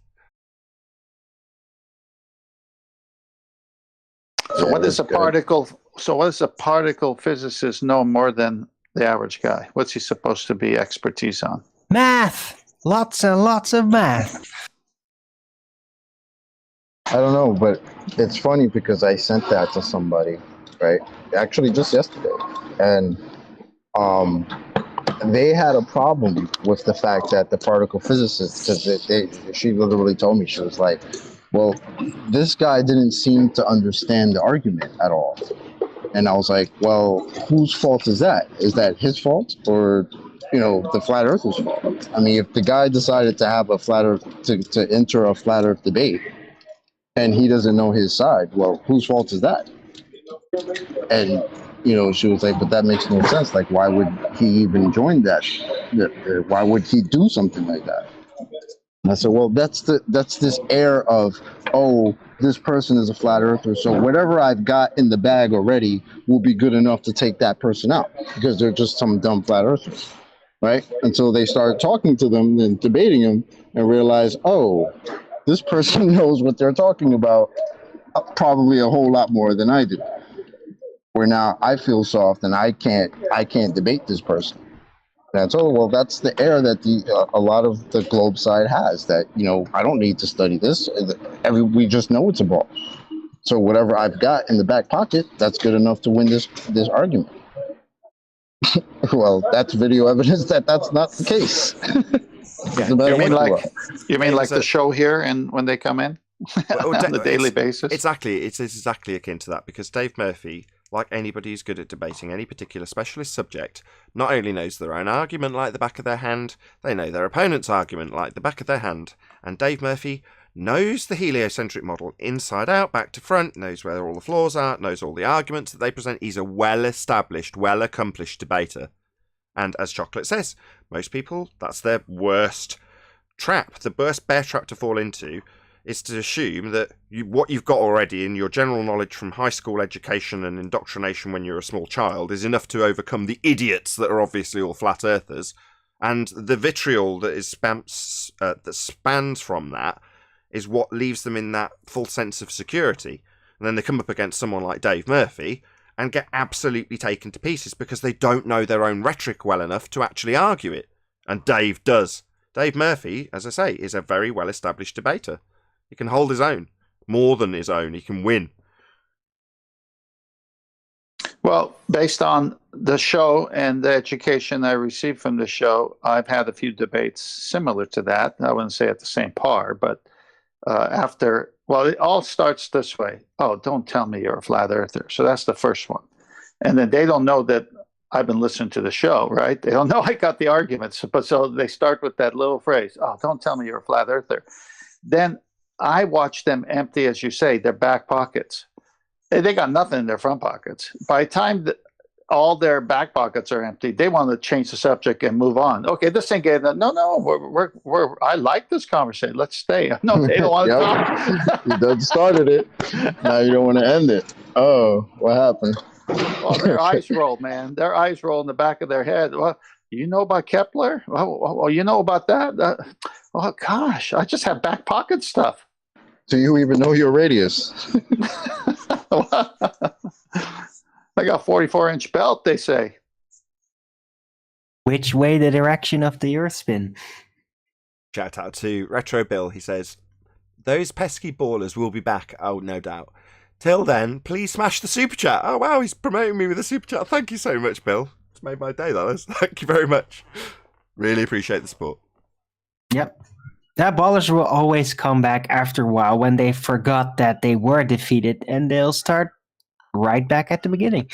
So Yeah, what it does a was good. particle? So what does a particle physicist know more than the average guy? What's he supposed to be expertise on? Math. Lots and lots of math. I don't know, but it's funny because I sent that to somebody, right? Actually, just yesterday, and they had a problem with the fact that the particle physicists, because she literally told me, she was like, "Well, this guy didn't seem to understand the argument at all," and I was like, "Well, whose fault is that? Is that his fault or?" The flat earthers fault. I mean, if the guy decided to have a flat earth to enter a flat earth debate and he doesn't know his side, well, whose fault is that? And, she was like, but that makes no sense. Like, why would he even join that? Why would he do something like that? And I said, well, that's this air of, oh, this person is a flat earther, so whatever I've got in the bag already will be good enough to take that person out because they're just some dumb flat earthers. Right? Until they start talking to them and debating them and realize, oh, this person knows what they're talking about probably a whole lot more than I do. Where now I feel soft and I can't debate this person. And I told her, well, that's the air that a lot of the globe side has, that, I don't need to study this. We just know it's a ball. So whatever I've got in the back pocket, that's good enough to win this argument. Well, that's video evidence that that's not the case. No You mean matter like what. the show here and when they come in on a daily basis? Exactly. It's exactly akin to that because Dave Murphy, like anybody who's good at debating any particular specialist subject, not only knows their own argument like the back of their hand, they know their opponent's argument like the back of their hand. And Dave Murphy knows the heliocentric model inside out, back to front, knows where all the flaws are, knows all the arguments that they present. He's a well-established, well-accomplished debater. And as Chocolate says, most people, that's their worst trap. The worst bear trap to fall into is to assume that what you've got already in your general knowledge from high school education and indoctrination when you're a small child is enough to overcome the idiots that are obviously all flat earthers. And the vitriol that that spans from that is what leaves them in that full sense of security. And then they come up against someone like Dave Murphy and get absolutely taken to pieces because they don't know their own rhetoric well enough to actually argue it. And Dave does. Dave Murphy, as I say, is a very well-established debater. He can hold his own. More than his own. He can win. Well, based on the show and the education I received from the show, I've had a few debates similar to that. I wouldn't say at the same par, but it all starts this way. Oh, don't tell me you're a flat earther. So that's the first one. And then they don't know that I've been listening to the show, right? They don't know I got the arguments. But so they start with that little phrase, oh, don't tell me you're a flat earther. Then I watch them empty, as you say, their back pockets. They got nothing in their front pockets. By the time all their back pockets are empty, they want to change the subject and move on. Okay, this ain't getting. No. We're. I like this conversation. Let's stay. No, they don't want to talk. You done started it. Now you don't want to end it. Oh, what happened? Oh, their eyes roll, man. Their eyes roll in the back of their head. Well, you know about Kepler? Well, you know about that? Oh, gosh, I just have back pocket stuff. Do you even know your radius? I got 44-inch belt, they say. Which way the direction of the Earth spin? Shout out to Retro Bill. He says, those pesky ballers will be back. Oh, no doubt. Till then, please smash the super chat. Oh, wow, he's promoting me with a super chat. Thank you so much, Bill. It's made my day, that is. Thank you very much. Really appreciate the support. Yep. That ballers will always come back after a while when they forgot that they were defeated, and they'll start right back at the beginning.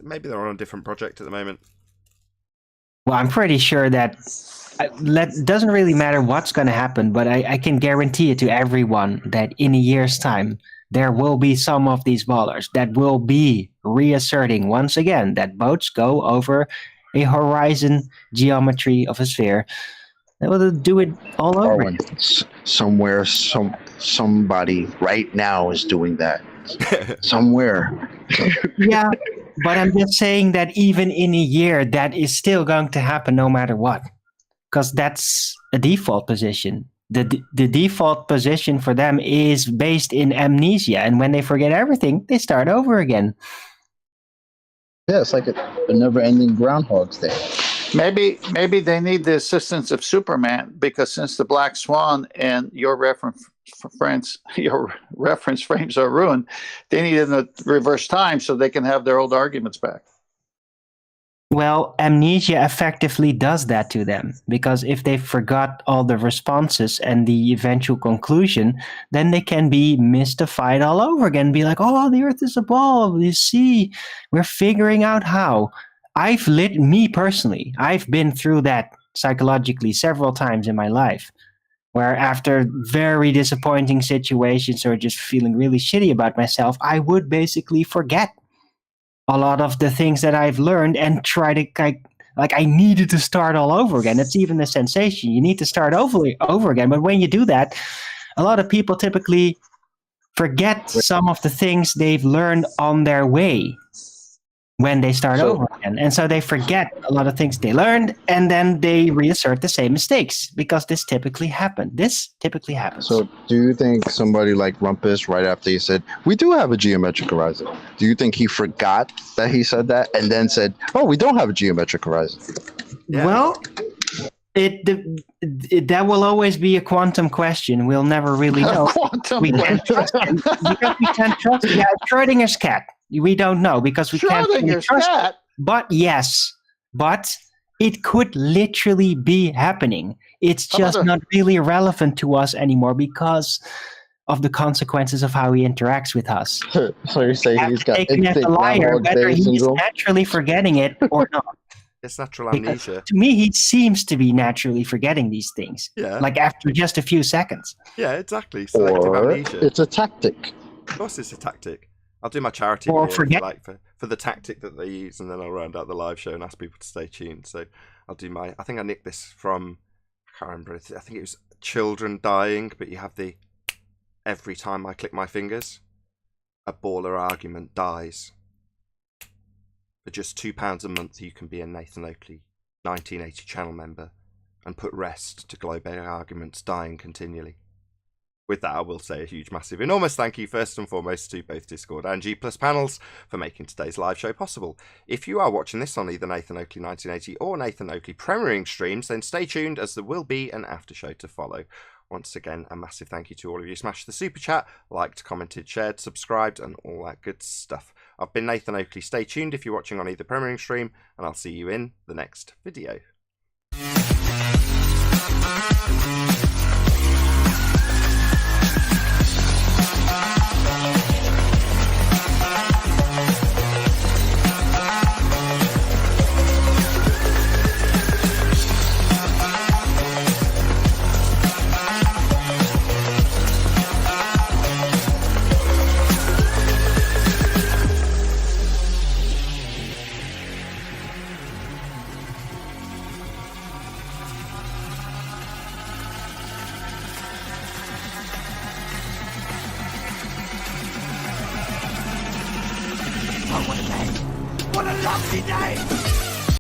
Maybe they're on a different project at the moment. Well, I'm pretty sure that doesn't really matter what's going to happen, but I can guarantee it to everyone that in a year's time, there will be some of these ballers that will be reasserting once again that boats go over a horizon geometry of a sphere. They will do it all over. Darwin, somewhere, somebody right now is doing that. Somewhere. Yeah, but I'm just saying that even in a year, that is still going to happen no matter what. Because that's a default position. The default position for them is based in amnesia. And when they forget everything, they start over again. Yeah, it's like a never-ending Groundhog's Day. Maybe they need the assistance of Superman, because since the Black Swan and your reference frames are ruined, they need it in a reverse time so they can have their old arguments back. Well, amnesia effectively does that to them, because if they forgot all the responses and the eventual conclusion, then they can be mystified all over again, be like, oh, the Earth is a ball, you see, we're figuring out how. Me personally, I've been through that psychologically several times in my life, where after very disappointing situations or just feeling really shitty about myself, I would basically forget a lot of the things that I've learned and try to like I needed to start all over again. It's even the sensation. You need to start over again. But when you do that, a lot of people typically forget some of the things they've learned on their way when they start over again. And so they forget a lot of things they learned, and then they reassert the same mistakes, because this typically happens. So do you think somebody like Rumpus, right after he said, we do have a geometric horizon, do you think he forgot that he said that and then said, oh, we don't have a geometric horizon? Yeah. Well, that will always be a quantum question. We'll never really know. We can't trust him, because we can't trust him. Yeah, Schrodinger's cat. We don't know, because we can't really trust it. But it could literally be happening. It's just not really relevant to us anymore because of the consequences of how he interacts with us. So you say he's got a liar, whether he's naturally forgetting it or not. It's natural amnesia. Because to me, he seems to be naturally forgetting these things. Yeah. Like after just a few seconds. Yeah, exactly. Selective amnesia. It's a tactic. Of course it's a tactic. I'll do my charity Or video, for the tactic that they use, and then I'll round out the live show and ask people to stay tuned. So I'll do I think I nicked this from, I can't remember, I think it was children dying, but you have every time I click my fingers, a baller argument dies. For just £2 a month, you can be a Nathan Oakley 1980 channel member and put rest to global arguments dying continually. With that, I will say a huge, massive, enormous thank you first and foremost to both Discord and G Plus panels for making today's live show possible. If you are watching this on either Nathan Oakley 1980 or Nathan Oakley premiering streams, then stay tuned, as there will be an after show to follow. Once again, a massive thank you to all of you. Smash the super chat, liked, commented, shared, subscribed, and all that good stuff. I've been Nathan Oakley. Stay tuned if you're watching on either premiering stream, and I'll see you in the next video. Today.